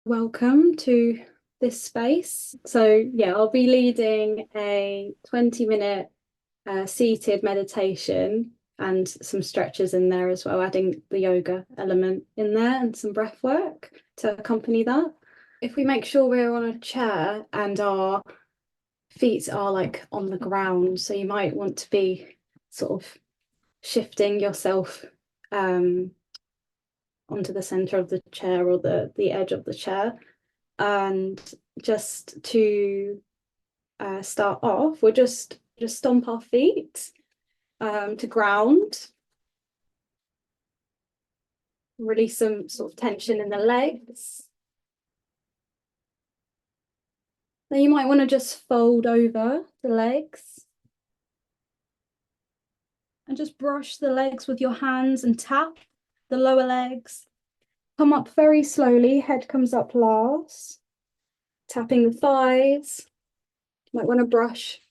Welcome to this space. So yeah, I'll be leading a 20-minute seated meditation and some stretches in there as well, adding the yoga element in there and some breath work to accompany that. If we make sure we're on a chair and our feet are like on the ground, so you might want to be sort of shifting yourself onto the center of the chair or the edge of the chair. And just to start off, we'll just stomp our feet to ground, release some sort of tension in the legs. Then you might want to just fold over the legs and just brush the legs with your hands and tap the lower legs. Come up very slowly, head comes up last, tapping the thighs. You might want to brush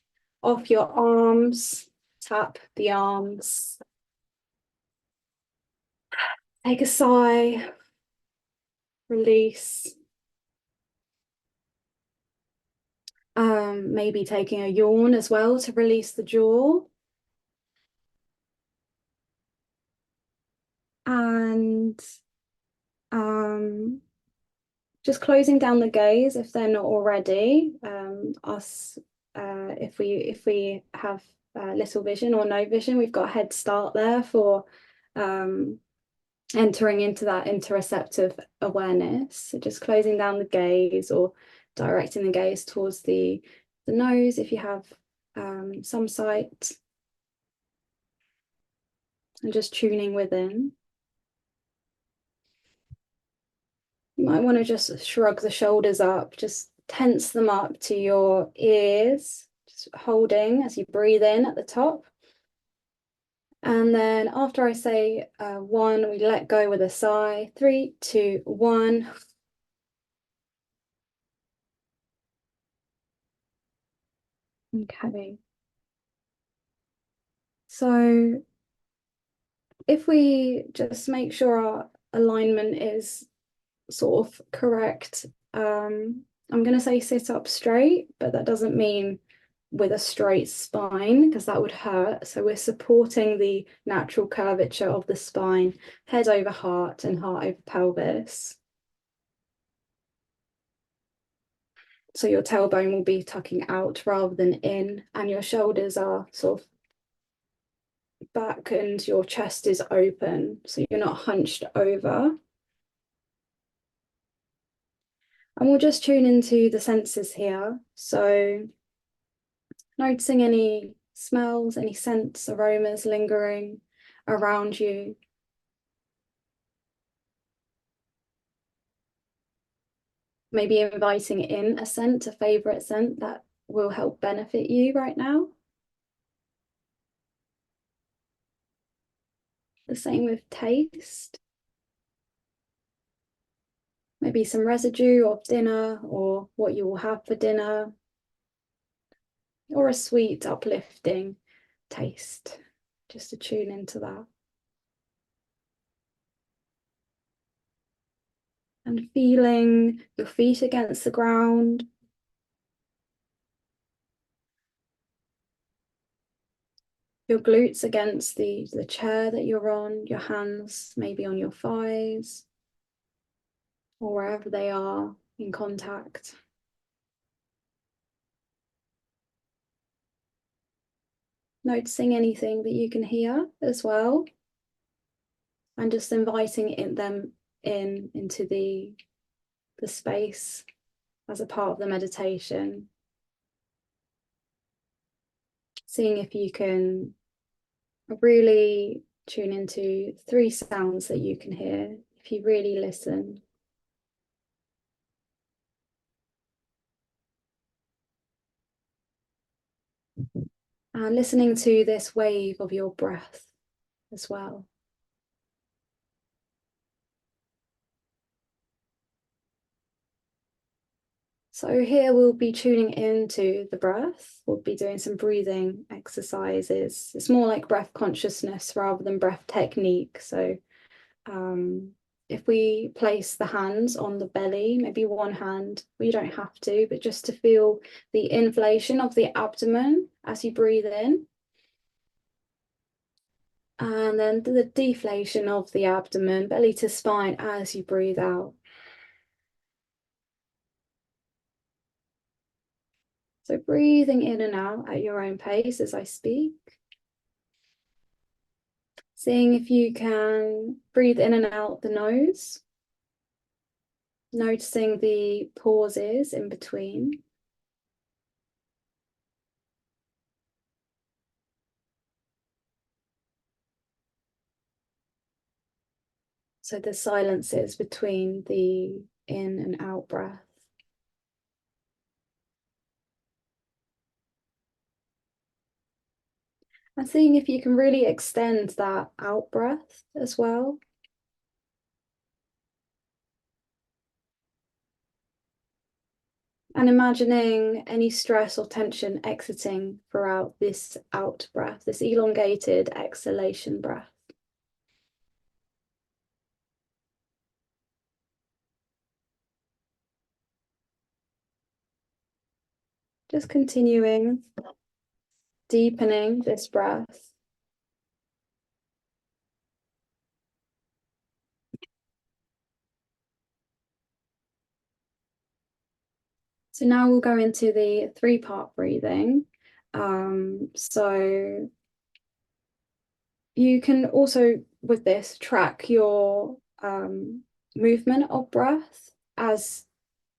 off your arms, tap the arms. Take a sigh, release. Maybe taking a yawn as well to release the jaw. And just closing down the gaze if they're not already. If we have little vision or no vision, we've got a head start there for entering into that interoceptive awareness. So just closing down the gaze or directing the gaze towards the nose if you have some sight, and just tuning within. You might want to just shrug the shoulders up, just tense them up to your ears, just holding as you breathe in at the top. And then after I say one, we let go with a sigh. 3, 2, 1. Okay. So if we just make sure our alignment is sort of correct, I'm going to say sit up straight, but that doesn't mean with a straight spine because that would hurt. So we're supporting the natural curvature of the spine, head over heart and heart over pelvis. So your tailbone will be tucking out rather than in, and your shoulders are sort of back and your chest is open, so you're not hunched over. And we'll just tune into the senses here. So noticing any smells, any scents, aromas lingering around you. Maybe inviting in a scent, a favorite scent that will help benefit you right now. The same with taste. Maybe some residue of dinner or what you will have for dinner, or a sweet, uplifting taste, just to tune into that. And feeling your feet against the ground. Your glutes against the chair that you're on, your hands maybe on your thighs or wherever they are in contact. Noticing anything that you can hear as well. And just inviting them into the space as a part of the meditation. Seeing if you can really tune into 3 sounds that you can hear if you really listen. And listening to this wave of your breath as well. So here we'll be tuning into the breath. We'll be doing some breathing exercises. It's more like breath consciousness rather than breath technique. So if we place the hands on the belly, maybe one hand, well, you don't have to, but just to feel the inflation of the abdomen as you breathe in. And then the deflation of the abdomen, belly to spine as you breathe out. So breathing in and out at your own pace as I speak. Seeing if you can breathe in and out the nose. Noticing the pauses in between. So the silences between the in and out breath. And seeing if you can really extend that out breath as well. And imagining any stress or tension exiting throughout this out breath, this elongated exhalation breath. Just continuing, deepening this breath. So now we'll go into the 3-part breathing. So you can also, with this, track your movement of breath as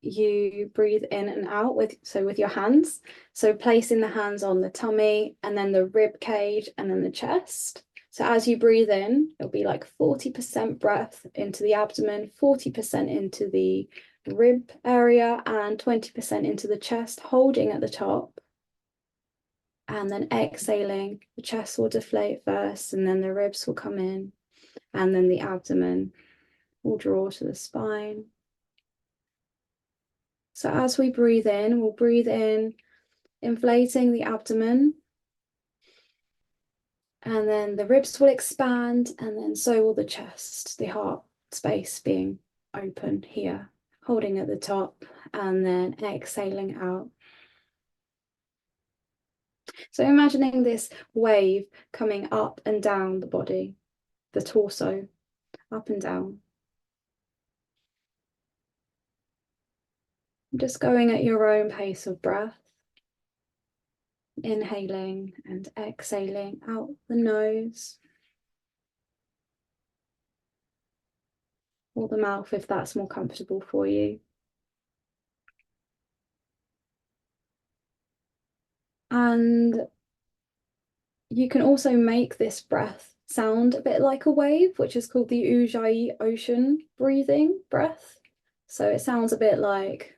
you breathe in and out with your hands. So placing the hands on the tummy and then the rib cage and then the chest. So as you breathe in, it'll be like 40% breath into the abdomen, 40% into the rib area and 20% into the chest, holding at the top. And then exhaling, the chest will deflate first and then the ribs will come in and then the abdomen will draw to the spine. So as we breathe in, we'll breathe in, inflating the abdomen. And then the ribs will expand and then so will the chest, the heart space being open here, holding at the top and then exhaling out. So imagining this wave coming up and down the body, the torso, up and down. Just going at your own pace of breath. Inhaling and exhaling out the nose. Or the mouth if that's more comfortable for you. And you can also make this breath sound a bit like a wave, which is called the Ujjayi ocean breathing breath. So it sounds a bit like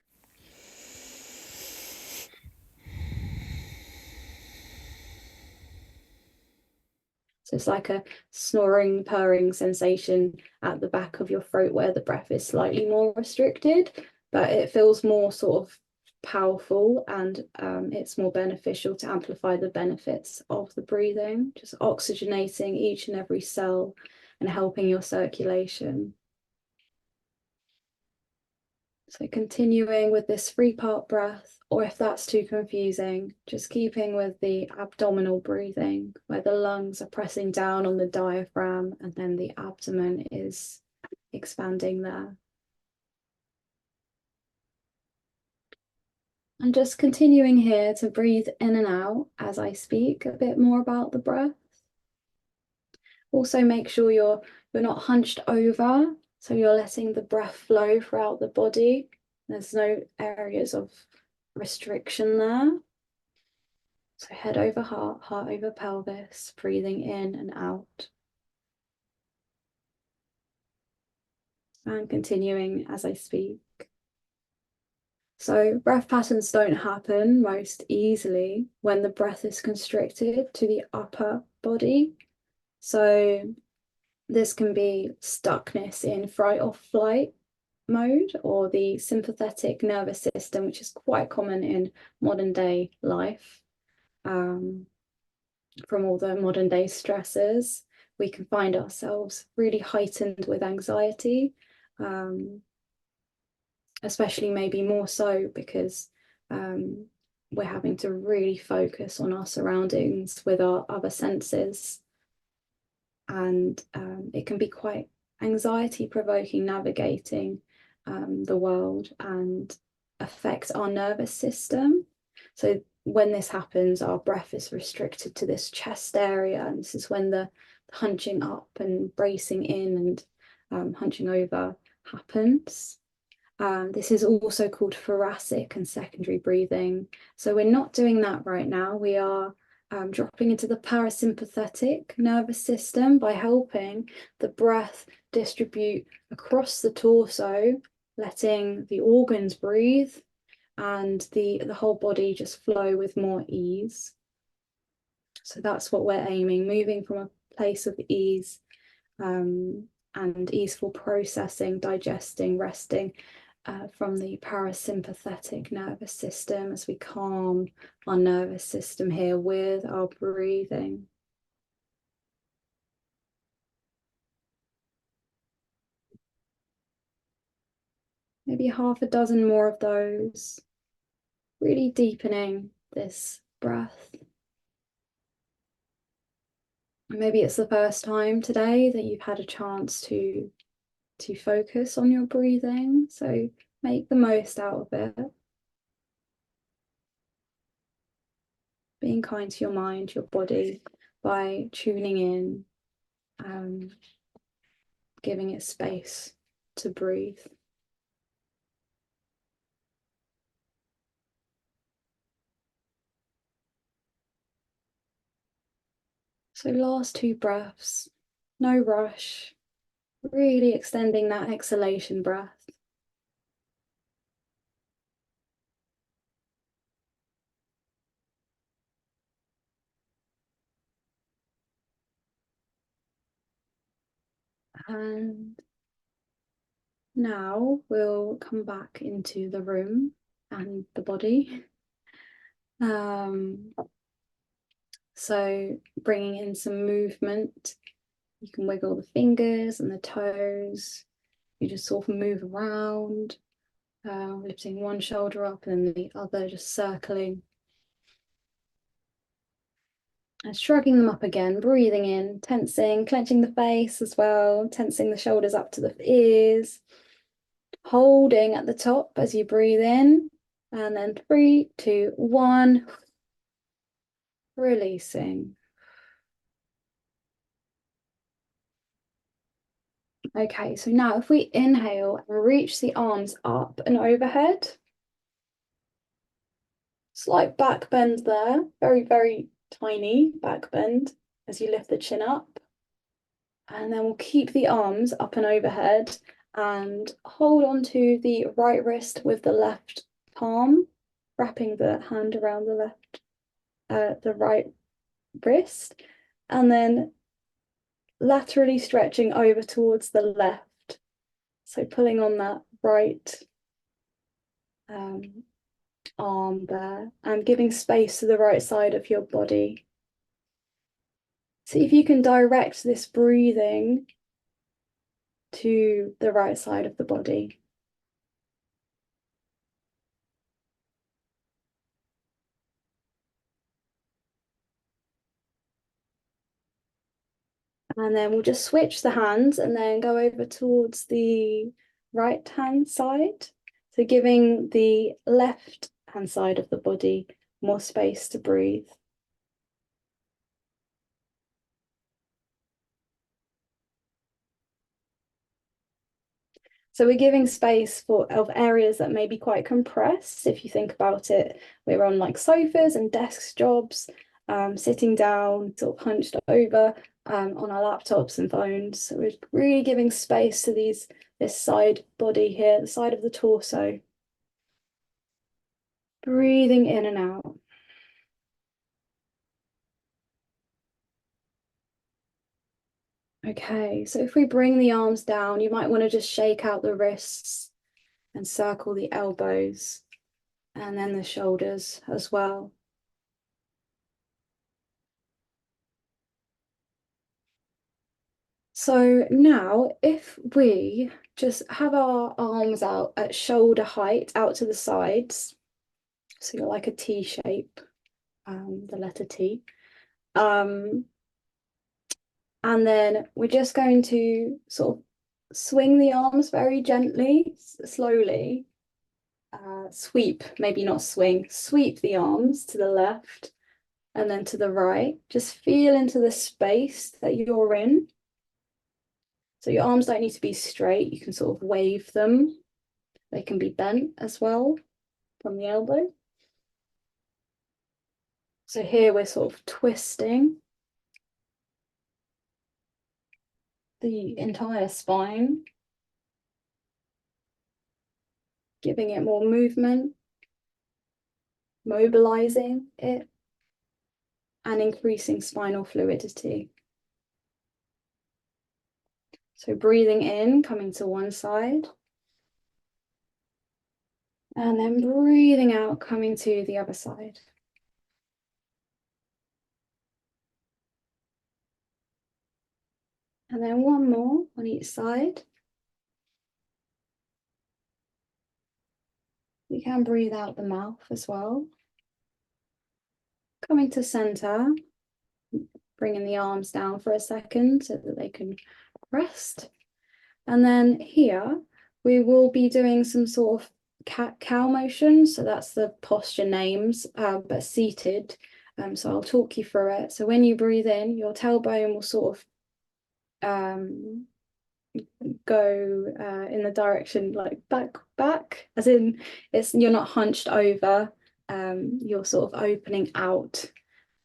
so it's like a snoring, purring sensation at the back of your throat where the breath is slightly more restricted, but it feels more sort of powerful and it's more beneficial to amplify the benefits of the breathing, just oxygenating each and every cell and helping your circulation. So continuing with this 3-part breath, or if that's too confusing, just keeping with the abdominal breathing, where the lungs are pressing down on the diaphragm and then the abdomen is expanding there. And just continuing here to breathe in and out as I speak a bit more about the breath. Also make sure you're not hunched over, so you're letting the breath flow throughout the body. There's no areas of restriction there. So head over heart, heart over pelvis, breathing in and out. And continuing as I speak. So breath patterns don't happen most easily when the breath is constricted to the upper body. So this can be stuckness in fight or flight mode or the sympathetic nervous system, which is quite common in modern day life from all the modern day stresses. we can find ourselves really heightened with anxiety, especially maybe more so because we're having to really focus on our surroundings with our other senses. And it can be quite anxiety provoking navigating the world and affect our nervous system. So when this happens, our breath is restricted to this chest area, and this is when the hunching up and bracing in and hunching over happens. This is also called thoracic and secondary breathing. So we're not doing that right now. We are dropping into the parasympathetic nervous system by helping the breath distribute across the torso, letting the organs breathe and the whole body just flow with more ease. So that's what we're aiming, moving from a place of ease and easeful processing, digesting, resting from the parasympathetic nervous system as we calm our nervous system here with our breathing. Maybe half a dozen more of those, really deepening this breath. Maybe it's the first time today that you've had a chance to focus on your breathing, so make the most out of it. Being kind to your mind, your body, by tuning in, giving it space to breathe. So last two breaths, no rush, really extending that exhalation breath. And now we'll come back into the room and the body. So bringing in some movement. You can wiggle the fingers and the toes. You just sort of move around, lifting one shoulder up and then the other, just circling. And shrugging them up again, breathing in, tensing, clenching the face as well, tensing the shoulders up to the ears. Holding at the top as you breathe in. And then 3, 2, 1. Releasing. Okay, so now if we inhale and reach the arms up and overhead. Slight back bend there, very, very tiny back bend as you lift the chin up. And then we'll keep the arms up and overhead and hold on to the right wrist with the left palm, wrapping the hand around the right wrist, and then laterally stretching over towards the left. So pulling on that right arm there and giving space to the right side of your body. See if you can direct this breathing to the right side of the body. And then we'll just switch the hands and then go over towards the right hand side. So giving the left hand side of the body more space to breathe. So we're giving space of areas that may be quite compressed. If you think about it, we're on like sofas and desk jobs, sitting down, sort of hunched over on our laptops and phones. So we're really giving space to this side body here, the side of the torso. Breathing in and out. Okay, so if we bring the arms down, you might want to just shake out the wrists and circle the elbows and then the shoulders as well. So now if we just have our arms out at shoulder height out to the sides, so you're like a T shape, the letter T. And then we're just going to sort of swing the arms very gently, slowly. Sweep, maybe not swing, sweep the arms to the left and then to the right. Just feel into the space that you're in. So your arms don't need to be straight. You can sort of wave them. They can be bent as well from the elbow. So here we're sort of twisting the entire spine, giving it more movement, mobilizing it, and increasing spinal fluidity. So breathing in, coming to one side, and then breathing out, coming to the other side. And then one more on each side. You can breathe out the mouth as well. Coming to center, bringing the arms down for a second so that they can rest. And then here, we will be doing some sort of cat-cow motion. So that's the posture names, but seated. So I'll talk you through it. So when you breathe in, your tailbone will sort of go in the direction like back, as in you're not hunched over, you're sort of opening out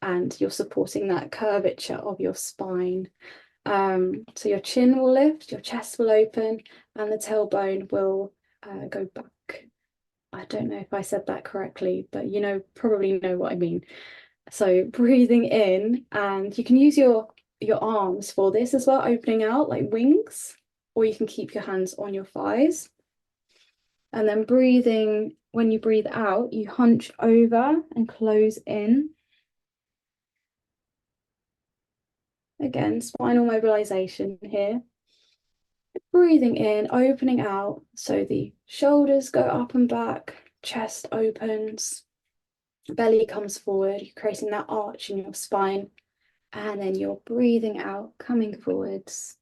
and you're supporting that curvature of your spine. So your chin will lift, your chest will open, and the tailbone will go back. I don't know if I said that correctly, but probably know what I mean. So breathing in, and you can use your arms for this as well, opening out like wings, or you can keep your hands on your thighs. And then breathing, when you breathe out, you hunch over and close in. Again, spinal mobilization here. Breathing in, opening out, so the shoulders go up and back, chest opens, belly comes forward, you're creating that arch in your spine. And then you're breathing out, coming forwards,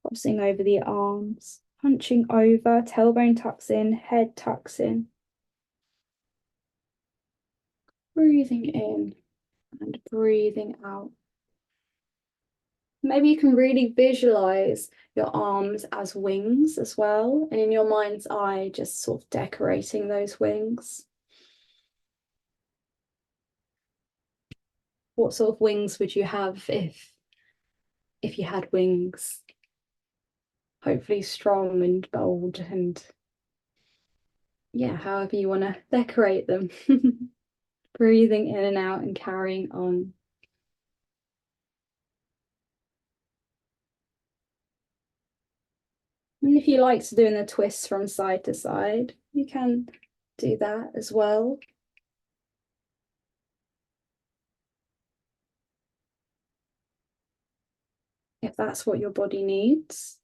crossing over the arms, hunching over, tailbone tucks in, head tucks in. Breathing in and breathing out. Maybe you can really visualize your arms as wings as well. And in your mind's eye, just sort of decorating those wings. What sort of wings would you have if you had wings? Hopefully strong and bold and yeah, however you want to decorate them. Breathing in and out and carrying on. And if you like to doing the twists from side to side, you can do that as well. If that's what your body needs.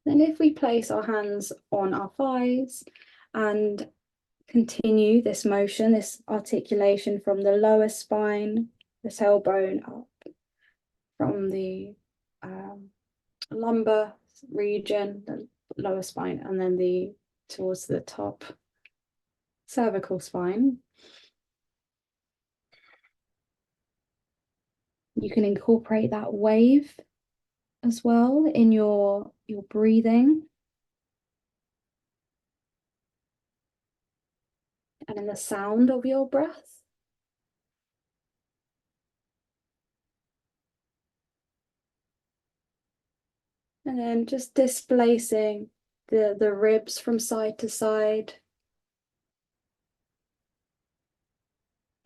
Then if we place our hands on our thighs and continue this motion, this articulation from the lower spine, the tailbone up, from the lumbar region, the lower spine, and then towards the top cervical spine. You can incorporate that wave as well in your breathing and in the sound of your breath. And then just displacing the ribs from side to side.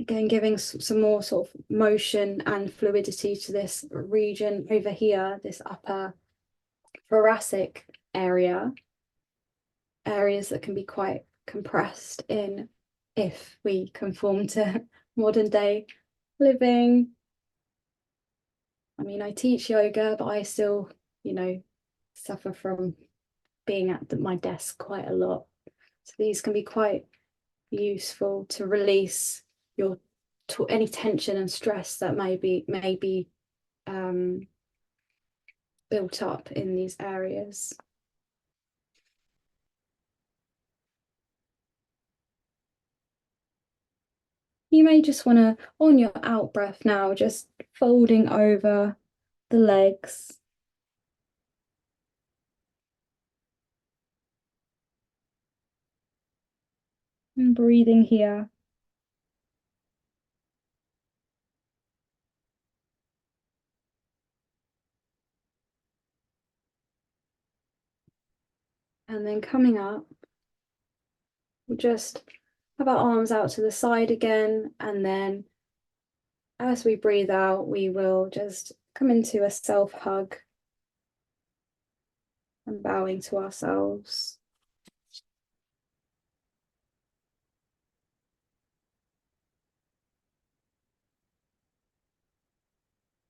Again, giving some more sort of motion and fluidity to this region over here, this upper thoracic area, areas that can be quite compressed in if we conform to modern day living. I mean, I teach yoga, but I still, suffer from being at my desk quite a lot. So these can be quite useful to release your any tension and stress that may be built up in these areas. You may just want to, on your out breath now, just folding over the legs. And breathing here. And then coming up, we'll just have our arms out to the side again. And then as we breathe out, we will just come into a self hug and bowing to ourselves.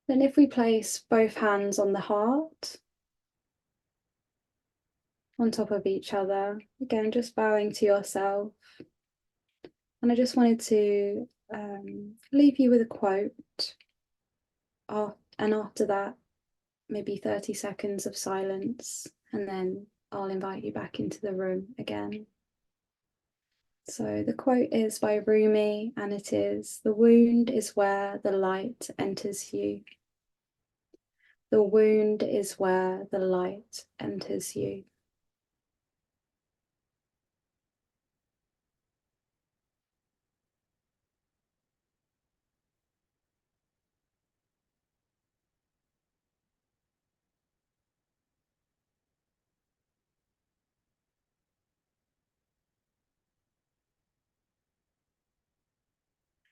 Then if we place both hands on the heart, on top of each other, again, just bowing to yourself. And I just wanted to leave you with a quote. And after that, maybe 30 seconds of silence, and then I'll invite you back into the room again. So the quote is by Rumi, and it is, "The wound is where the light enters you. The wound is where the light enters you."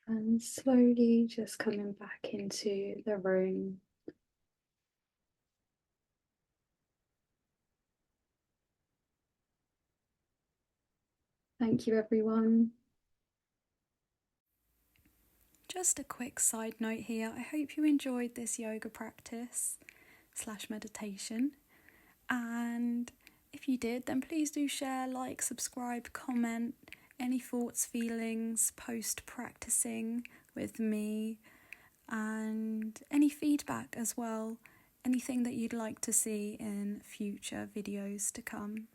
And slowly just coming back into the room. Thank you, everyone. Just a quick side note here. I hope you enjoyed this yoga practice / meditation. And if you did, then please do share, like, subscribe, comment any thoughts, feelings post practicing with me, and any feedback as well. Anything that you'd like to see in future videos to come.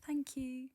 Thank you.